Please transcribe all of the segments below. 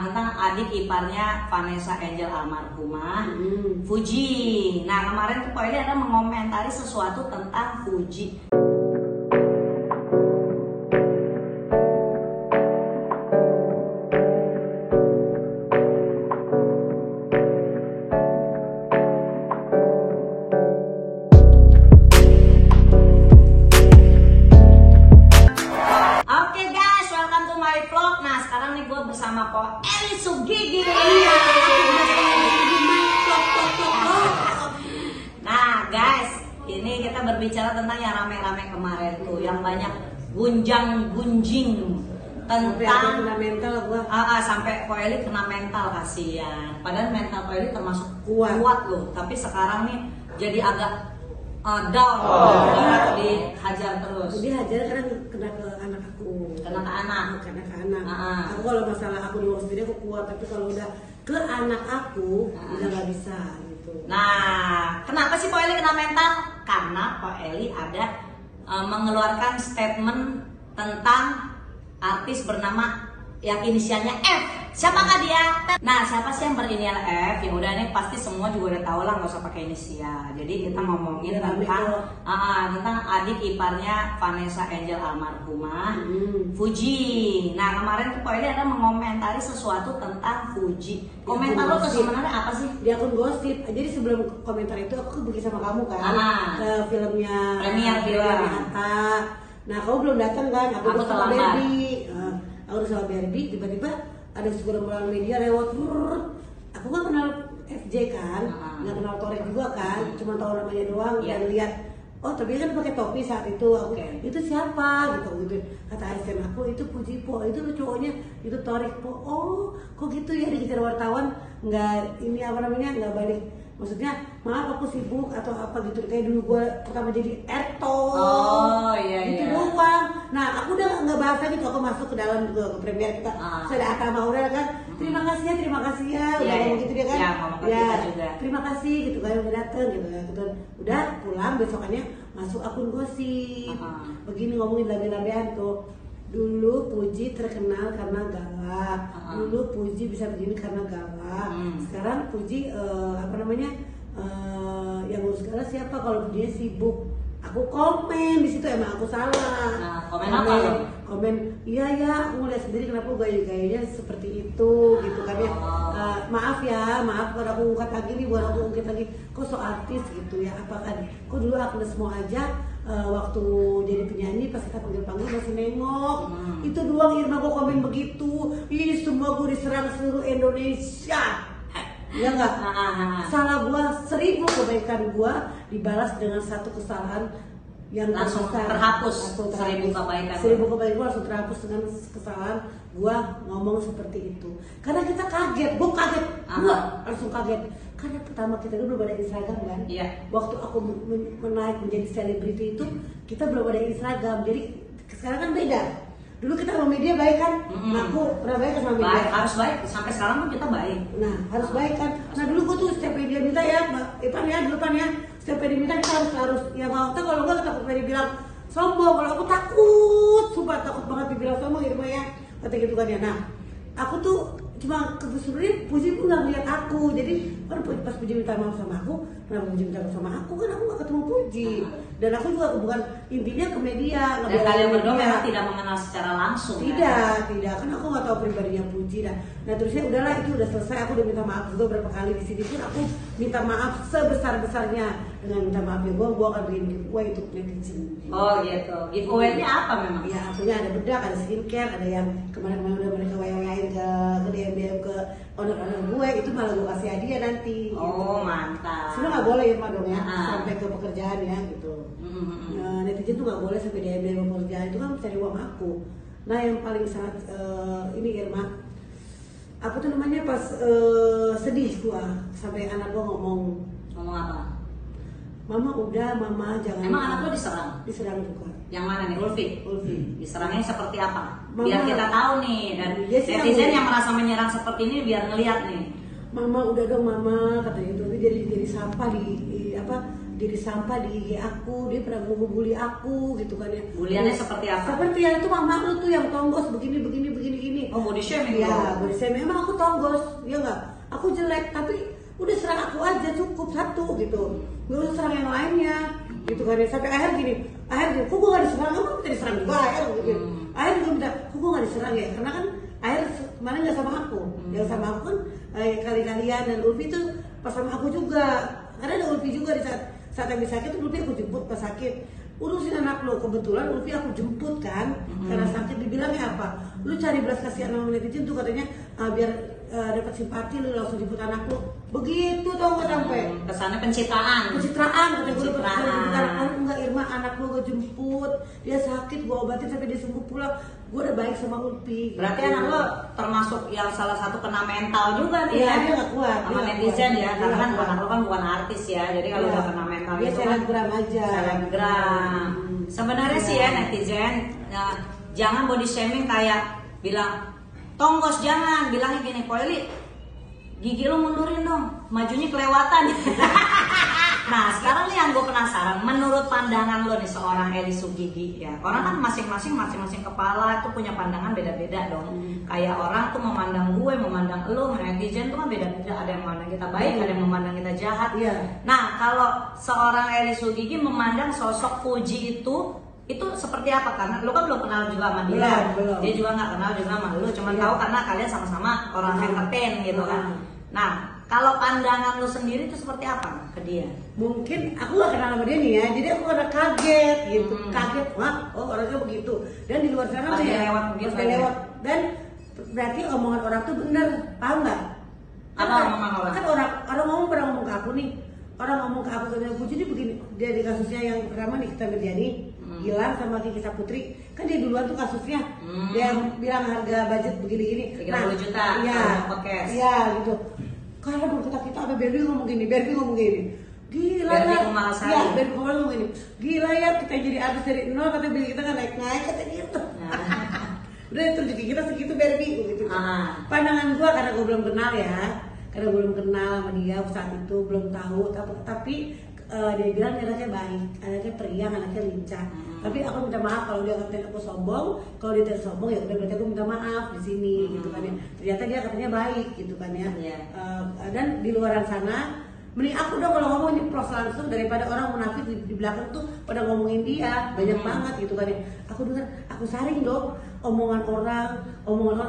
Tentang adik iparnya Vanessa Angel almarhumah, Fuji. Nah kemarin tuh Pak Eli ada mengomentari sesuatu tentang Fuji. Bersama Ko Eli Sugigi. Nah guys, ini kita berbicara tentang yang rame-rame kemarin tuh, yang banyak gunjang-gunjing tentang mental gua. Sampai Ko Eli kena mental, kasihan. Padahal mental Ko Eli termasuk kuat loh, tapi sekarang nih jadi agak down, dihajar terus. Dihajar karena kena ke anak aku. Kena ke anak. Aku kalau masalah aku di sendiri aku kuat, tapi kalau udah ke anak aku udah nggak bisa gitu. Nah, kenapa sih Ko Eli kena mental? Karena Ko Eli ada mengeluarkan statement tentang artis bernama yang inisialnya F. Siapakah dia? Nah, siapa sih yang berinisial F? Ya udah nih pasti semua juga udah tahu lah, nggak usah pakai inisial. Jadi kita ngomongin tentang adik iparnya Vanessa Angel almarhumah, Fuji. Nah kemarin tuh Ko Eli ada mengomentari sesuatu tentang Fuji. Komentar lo tuh sebenarnya apa sih? Di akun gosip. Jadi sebelum komentar itu aku pergi sama kamu kan ke filmnya Premier film. Nah kamu belum datang kan? Aku terlambat. Aku sama Barbie, tiba-tiba ada segerombolan media lewat. Aku nggak kenal FJ kan, nggak kenal Torek juga kan, cuma tahu namanya doang dan lihat. Oh tapi kan pakai topi saat itu. Aku itu siapa gitu. Kata ASN aku itu Fuji Po, itu cowoknya itu Torek Po. Oh kok gitu ya, dikejar wartawan, nggak ini apa namanya, nggak balik. Maksudnya maaf aku sibuk atau apa gitu, kayak dulu gue pertama jadi Erto. Itu doang. Nah aku udah nggak bahas lagi tuh, aku masuk ke dalam ke premier kita. Sudah Atta Maura kan, terima kasih ya, udah ngomong gitu dia kan. Terima kasih gitu kan, udah dateng gitu kan. Udah pulang, besokannya masuk akun gosip. Begini ngomongin labe-labean tuh. Dulu Fuji terkenal karena galak. Dulu Fuji bisa begini karena galak. Sekarang Fuji yang ngurus galak siapa kalau dia sibuk? Aku komen di situ, emang aku salah. Nah, komen apa? Komen iya ya, aku ngeliat sendiri kenapa gaya-gayanya seperti itu gitu kan ya. Maaf kalau aku ungkap lagi nih, buat aku ungkit lagi. Kok so artis gitu ya, apa kan? Kok dulu Agnes Mo aja waktu jadi penyanyi pas kita panggil-panggil masih nengok. Itu doang Irma kok komen begitu. Ih semua gue diserang seluruh Indonesia. Ya enggak? Salah gua 1000 kebaikan gua dibalas dengan satu kesalahan yang langsung terhapus. 1000 kebaikan. 1000 kebaikan gua langsung terhapus dengan kesalahan gua ngomong seperti itu. Karena kita kaget, gua kaget. Gua langsung kaget. Karena pertama kita dulu belum ada Instagram kan? Iya. Waktu aku menaik menjadi selebriti itu kita belum ada Instagram. Jadi sekarang kan beda. Dulu kita sama media baik kan? Aku pernah baik sama media. Harus baik, sampai sekarang pun kita baik. Nah harus baik kan? Nah dulu gua tuh setiap media minta ya, Mbak Ipan ya, dulu Pan ya, setiap media minta kita harus ya mau tuh, kalau gua takut media bilang sombong. Kalau aku takut, sumpah takut banget dibilang sombong Irma ya, kata gitu kan ya. Nah aku tuh cuma kebetulan Fuji pun nggak lihat aku, jadi kan pas Fuji minta maaf sama aku, kenapa Fuji minta maaf sama aku, kan aku nggak ketemu Fuji. Dan aku juga bukan intinya ke media. Dan kalian berdua memang tidak mengenal secara langsung. Tidak, kan aku nggak tahu pribadinya Fuji. Nah terusnya udahlah, itu udah selesai. Aku udah minta maaf juga berapa kali di sini pun aku minta maaf sebesar-besarnya. Dengan minta maaf ya, gue akan bikin giveaway untuk netizen. Oh gitu. Giveaway-nya apa memang? Ya akunya ada bedak, ada skincare, ada yang kemarin-kemarin udah mereka wayain ke DM ke owner-owner gue, itu malah gue kasih hadiah nanti. Oh gitu. Mantap. Sebenarnya nggak boleh Irma dong ya, sampai ke pekerjaan ya gitu. Netizen tuh nggak boleh sampai DM pekerjaan, itu kan mencari uang aku. Nah yang paling sangat ini Irma, aku tuh namanya pas sedih gua sampai anak gua ngomong apa? Mama udah, mama jangan. Emang anak lo diserang? Diserang juga. Yang mana nih? Ulfi? Diserangnya seperti apa? Mama, biar kita tahu nih, dan netizen yang merasa menyerang seperti ini biar ngeliat nih. Mama udah dong mama, katanya itu jadi sampah di jadi sampah di IG aku, dia pernah ngebully aku gitu kan ya. Buliannya seperti apa? Seperti yang itu mama lu tuh yang tonggos begini gini. Oh, body shaming. Ya, body shaming. Emang aku tonggos, ya enggak? Aku jelek, tapi udah serang aku aja cukup satu gitu. Gak usah serang yang lainnya gitu kan ya. Sampai akhir gini, kok gue gak diserang? Kamu minta diserang juga akhir gitu. Akhir juga minta, kok gue gak diserang ya? Karena kan akhir kemarin gak sama aku. Yang sama aku kan kali-kalian dan Ulfi tuh pas sama aku juga. Karena ada Ulfi juga di saat yang sakit tuh Ulfi aku jemput pas sakit. Urusin anak lo, kebetulan Ulfi aku jemput kan karena sakit. Dibilangnya apa? Lu cari belas kasihan sama netizen tuh katanya biar dapat simpati lu langsung jemput anak lu. Begitu tau gak sampai Kesannya pencitraan katanya gue dapat anak. Enggak Irma, anak lu gue jemput, dia sakit gue obatin sampai dia sembuh pulang. Gue udah baik sama Ulfi. Berarti anak lo termasuk yang salah satu kena mental juga nih ya? ya? Dia gak kuat sama netizen ya, karena kan kuat. anak lo kan bukan artis ya, jadi kalau udah kena mental dia itu kan selebgram aja. Selebgram. Sebenarnya sih ya netizen, jangan body shaming kayak bilang tonggos, jangan bilangnya gini, Poeli gigi lo mundurin dong, majunya kelewatan. Nah sekarang nih yang gue penasaran, menurut pandangan lo nih seorang Eli Sugigi ya, orang kan masing-masing kepala itu punya pandangan beda-beda dong. Kayak orang tuh memandang gue, memandang lo, netizen tuh kan beda-beda. Ada yang memandang kita baik, ada yang memandang kita jahat. Nah kalau seorang Eli Sugigi memandang sosok Fuji itu seperti apa? Karena lo kan belum kenal juga sama dia, dia juga nggak kenal juga sama lo, cuman tahu karena kalian sama-sama orang entertain gitu kan. Nah kalau pandangan lo sendiri itu seperti apa ke dia? Mungkin aku gak kenal sama dia nih ya, jadi aku ada kaget gitu, kaget, wah, oh orangnya begitu. Dan di luar sana pas dia lewat begitu, lewat. Dan berarti omongan orang tuh bener, paham nggak? Apa omongan orang? Kan orang pernah ngomong ke aku nih, orang ngomong ke aku katanya, Bu jadi begini, dia di kasusnya yang pertama nih kita terjadi, Gilang sama Kiki Saputri, kan dia duluan tuh kasusnya, dia bilang harga budget begini-gini, 30 juta, podcast. Iya gitu. Karena dulu kita apa Berbi ngomong gini, gila ya, Berbi ngomong gini, gila ya kita jadi artis dari nol, kata Berbi kita kan naik kata gitu. Udah itu rezeki kita segitu Berbi gitu. Pandangan gua karena gua belum kenal ya, karena belum kenal sama dia saat itu belum tahu, tapi dia bilang anaknya baik, anaknya periang, anaknya lincah. Tapi aku minta maaf kalau dia ngatain aku sombong. Kalau dia tidak sombong ya udah berarti aku minta maaf di sini gitu kan ya. Ternyata dia katanya baik gitu kan ya. Dan di luar sana mending aku dong kalau ngomong ini pros langsung daripada orang munafik di belakang tuh pada ngomongin dia banyak banget gitu kan ya. Aku dengar, aku saring dong omongan orang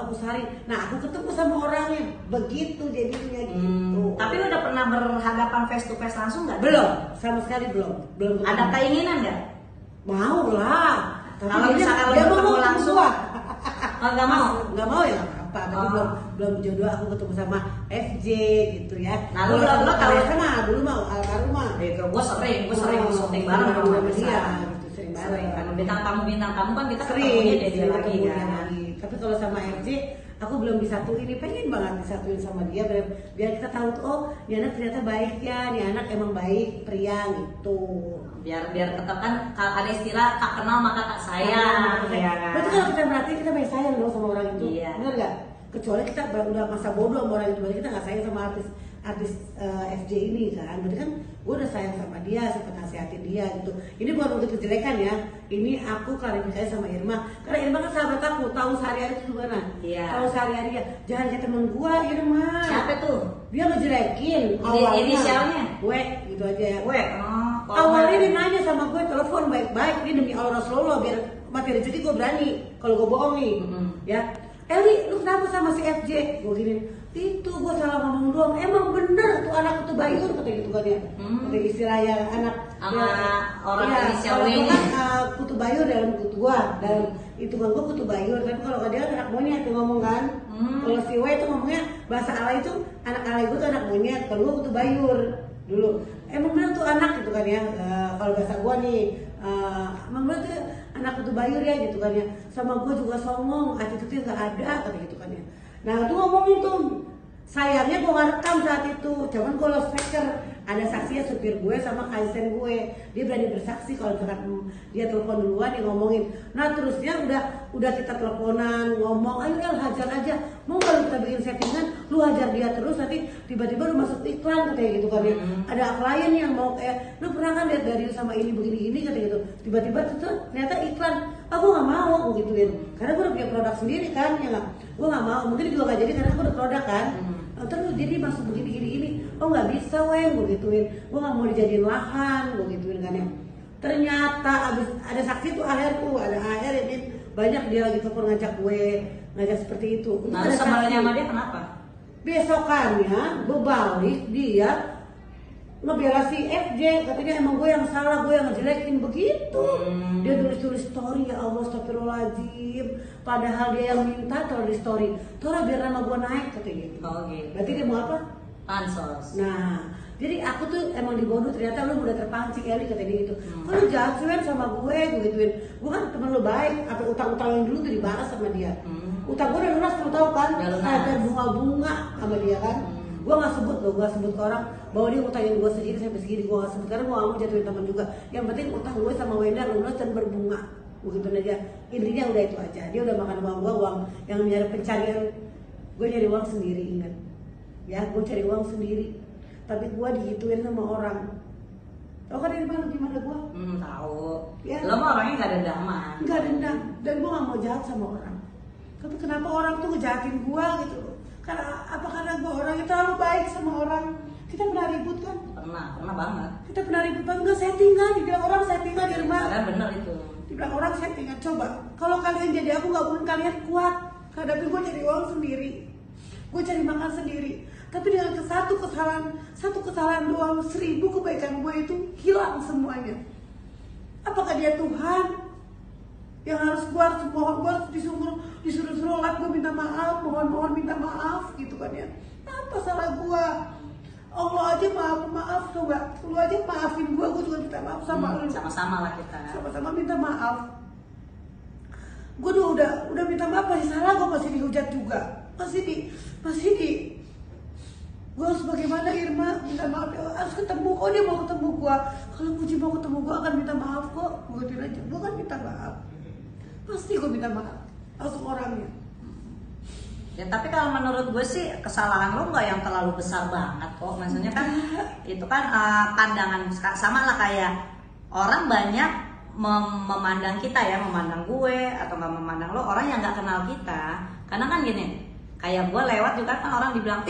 aku saring. Nah aku ketemu sama orangnya begitu jadinya gitu. Tapi lu udah pernah berhadapan face to face langsung nggak? Belum, sama sekali belum. Ada keinginan nggak? Mau lah. Kalau misalkan lu ketemu langsung, nggak mau ya apa. Tapi belum jodoh aku ketemu sama FJ gitu ya. Nah lu tahu sana dulu mau almarhumah. Gue sering syuting bareng sama dia. Sering Karena bintang tamu kan kita sering ketemunya dia lagi kan. Tapi kalau sama FJ aku belum disatuin, ini pengen banget disatuin sama dia biar kita tahu tuh, oh ini anak ternyata baik ya, ini anak emang baik pria gitu. Biar tetap kan ada istilah tak kenal maka tak sayang. Berarti kalau kita berarti kita banyak sayang dong sama orang itu, benar nggak? Kecuali kita udah masa bodoh sama orang itu, berarti kita nggak sayang sama artis FJ ini kan. Berarti kan gue udah sayang sama dia, sempat nasihatin dia gitu. Ini bukan untuk kejelekan ya, ini aku klarifikasi sama Irma, karena Irma kan sahabat aku, tahu sehari-hari itu gimana. Tahu sehari-hari ya, jangan kayak temen gue Irma. Siapa tuh? Dia ngejelekin inisialnya W gitu aja ya. W. Awalnya dia nanya sama gue, telepon baik-baik, ini demi Allah Rasulullah biar mati rezeki gue berani kalau gue bohong nih. Ya Eli, lu kenapa sama si FJ? Gue gini, itu gue salah ngomong doang. Emang bener tuh anak itu bayur, kata gitu kan ya. Kata istilahnya anak sama orang inisial W nya. Kutu bayur dalam kutu gua, dalam hitungan gua kutu bayur. Tapi kalau dia kan anak monyet tuh ngomong kan. Kalau si W itu ngomongnya bahasa alay itu anak alay gua tuh anak monyet, kalau gua kutu bayur dulu. Emang bener tuh anak gitu kan ya. Kalau bahasa gua nih, emang bener tuh anak kutu bayur ya gitu kan ya. Sama gua juga songong, attitude nggak ada kata gitu kan ya. Nah tuh ngomongin tuh, sayangnya gue ngerekam saat itu, cuman gue lost speaker, ada saksinya supir gue sama kaisen gue, dia berani bersaksi kalau misalkan dia telepon duluan dia ngomongin. Nah terusnya udah kita teleponan ngomong, ayo El hajar aja, mau kalau kita bikin settingan, lu lu hajar dia terus nanti tiba-tiba lu masuk iklan katanya gitu kan ya. Ada klien yang mau kayak lu pernah kan lihat dari sama ini begini-gini katanya gitu, tiba-tiba tuh ternyata iklan, aku nggak mau aku gituin karena gue udah punya produk sendiri kan ya nggak, gue nggak mau, mungkin juga nggak jadi karena gue udah produk kan. Terus jadi masuk begini-gini, oh nggak bisa wen, gue gituin, gue nggak mau dijadiin lahan, gue gituin kan ya. Ternyata abis ada saksi tuh akhir tuh, ada akhir ini banyak dia lagi telepon ngajak seperti itu. Nah, sebenarnya sama dia kenapa? Besokannya gue balik, dia ngebela si FJ, katanya emang gue yang salah, gue yang ngejelekin begitu. Dia tulis story, ya Allah astagfirullahaladzim, padahal dia yang minta taruh di story, taruh biar nama gue naik katanya gitu. Oh gitu. Berarti dia mau apa? Pansos. Nah, jadi aku tuh emang dibodoh, ternyata lu udah terpancing Eli kata dia gitu. Kok lu jahat sih Wen sama gue gituin. Gue kan temen lu baik, apa utang-utang yang dulu tuh dibalas sama dia. Utang gue udah lunas, lu tau kan? Kayak bunga-bunga sama dia kan. Gue gak sebut loh, gue sebut ke orang bahwa dia utangin gue segini sampai segini, gue gak sebut karena gue gak mau jatuhin temen juga. Yang penting utang gue sama Wenda lunas dan berbunga, begitu aja. Intinya udah itu aja. Dia udah makan uang gue, uang yang nyari pencarian. Gue nyari uang sendiri, ingat ya, gue cari uang sendiri, tapi gue digituin sama orang. Tau kan dari mana gimana gue? Tahu. Ya. Lo mah orangnya gak dendaman. Gak dendam, dan gue gak mau jahat sama orang. Tapi kenapa orang tuh ngejahatin gue gitu? Karena gue orangnya terlalu baik sama orang. Kita pernah ribut kan? Pernah banget. Kita pernah ribut banget, enggak settingan, dibilang orang settingan di rumah. Kan bener itu. Dibilang orang settingan, coba. Kalau kalian jadi aku gak mungkin kalian kuat. Hadapi gue cari uang sendiri, gue cari makan sendiri. Tapi dengan satu kesalahan doang, 1000 kebaikan gue itu hilang semuanya. Apakah dia Tuhan yang harus gue harus mohon, gue harus disuruh sholat, gue minta maaf, mohon minta maaf gitu kan ya. Apa salah gue? Allah aja maaf coba, lu aja maafin gue juga minta maaf sama lu. Sama-sama lah kita. Sama-sama minta maaf. Gue udah minta maaf, masih salah, gue masih dihujat juga, masih di gue harus bagaimana Irma, minta maaf ya, harus ketemu, oh dia mau ketemu gue, kalau Puji mau ketemu gue akan minta maaf kok, gue bilang aja, gue kan minta maaf, pasti gue minta maaf, langsung orangnya. Ya tapi kalau menurut gue sih kesalahan lo nggak yang terlalu besar banget kok, maksudnya kan itu kan pandangan sama lah kayak orang banyak memandang kita ya, memandang gue atau nggak memandang lo, orang yang nggak kenal kita, karena kan gini, kayak gue lewat juga kan orang dibilang,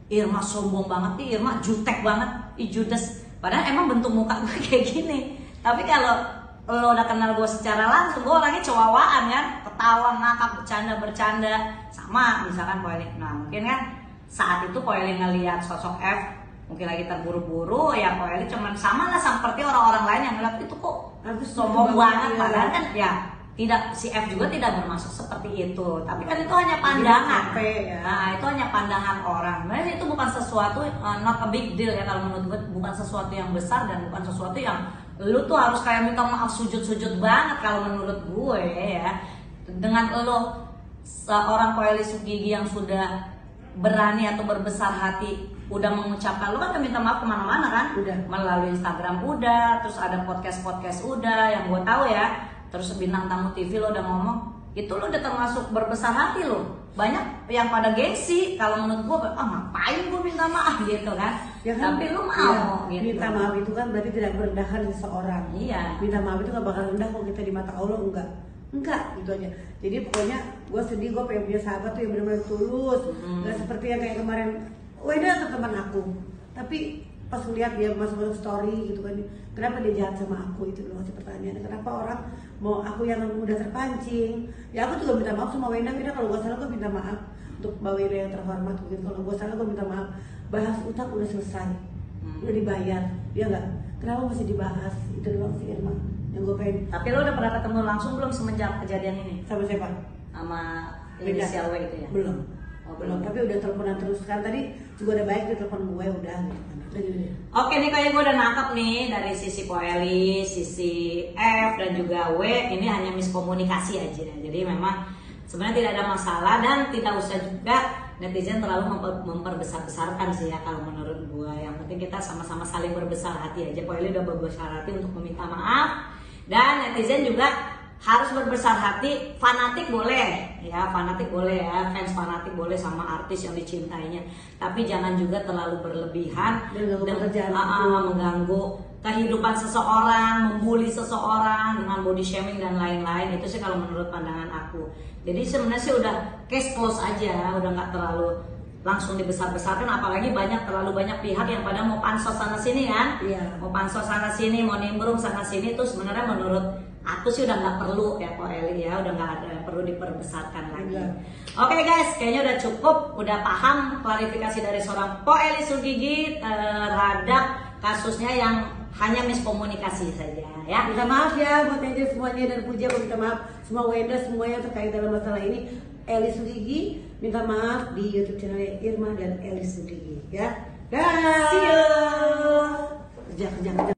Irma sombong banget nih, Irma jutek banget, judes. Padahal emang bentuk muka gue kayak gini. Tapi kalau lo udah kenal gue secara langsung, gue orangnya cowawaan kan, ketawa, ngakak, bercanda. Sama misalkan Poeli. Nah mungkin kan saat itu Poeli ngelihat sosok F, mungkin lagi terburu-buru, ya Poeli cuman sama lah seperti orang-orang lain yang ngeliat itu kok sombong banget. Padahal kan ya tidak, si F juga tidak bermaksud seperti itu, tapi kan itu hanya pandangan. Nah itu hanya pandangan orang. Nah itu bukan sesuatu not a big deal ya, kalau menurut gue bukan sesuatu yang besar dan bukan sesuatu yang lu tuh harus kayak minta maaf sujud-sujud banget kalau menurut gue ya. Dengan lo seorang Poeli Sukgigi yang sudah berani atau berbesar hati udah mengucapkan, lu kan udah minta maaf kemana-mana kan, udah melalui Instagram udah, terus ada podcast udah yang gue tahu ya. Terus bintang tamu TV lo udah ngomong, itu lo udah termasuk berbesar hati lo. Banyak yang pada gengsi, kalau menurut gue, ngapain gue minta maaf gitu kan. Ya kan? Tapi lo mau ya, gitu. Minta maaf itu kan berarti tidak merendahkan seseorang. Iya. Minta maaf itu gak bakal rendah kalau kita di mata Allah, enggak gitu aja. Jadi pokoknya gue sedih, gue pengen punya sahabat tuh yang benar-benar tulus. Gak seperti yang kayak kemarin, Weda ke teman aku, tapi pas ngeliat dia masuk story gitu kan, kenapa dia jahat sama aku, itu loh masih pertanyaan. Kenapa orang mau aku yang udah terpancing? Ya aku juga minta maaf sama Wenda kalau gue salah gue minta maaf untuk Mbak Wenda yang terhormat gitu. Kalau gue salah gue minta maaf. Bahas utang udah selesai, udah dibayar, ya enggak? Kenapa masih dibahas? Itu doang sih Irma yang gue pengen. Tapi lo udah pernah ketemu langsung belum semenjak kejadian ini? Sama siapa? Sama inisial W itu ya? Belum. Oh, belum, tapi udah teleponan terus kan, tadi juga udah baik dia telepon gue udah gitu. Oke nih, kayak gue udah nangkep nih dari sisi Poeli, sisi F dan juga W, ini hanya miskomunikasi aja. Jadi memang sebenarnya tidak ada masalah dan tidak usah juga netizen terlalu memperbesar-besarkan sih ya kalau menurut gue. Yang penting kita sama-sama saling berbesar hati aja. Poeli udah berbesar hati untuk meminta maaf dan netizen juga harus berbesar hati. Fanatik boleh ya, fanatik boleh ya, fans fanatik boleh sama artis yang dicintainya, tapi jangan juga terlalu berlebihan mengganggu kehidupan seseorang, membuli seseorang dengan body shaming dan lain-lain. Itu sih kalau menurut pandangan aku. Jadi sebenarnya sih udah case close aja, udah nggak terlalu langsung dibesar-besarkan, apalagi terlalu banyak pihak yang pada mau pansos sana sini kan, mau pansos sana sini, mau nimbrung sana sini. Itu sebenarnya menurut aku sih udah nggak perlu ya Ko Eli ya, udah nggak ada perlu diperbesarkan lagi. Oke guys, kayaknya udah cukup, udah paham klarifikasi dari seorang Ko Eli Sugigi terhadap kasusnya yang hanya miskomunikasi saja ya. Minta maaf ya buat Angel semuanya, dan Puja minta maaf semua Wenda semuanya terkait dalam masalah ini. Eli Sugigi minta maaf di YouTube channel Irma dan Eli Sugigi ya. Dah. See you. Kerja.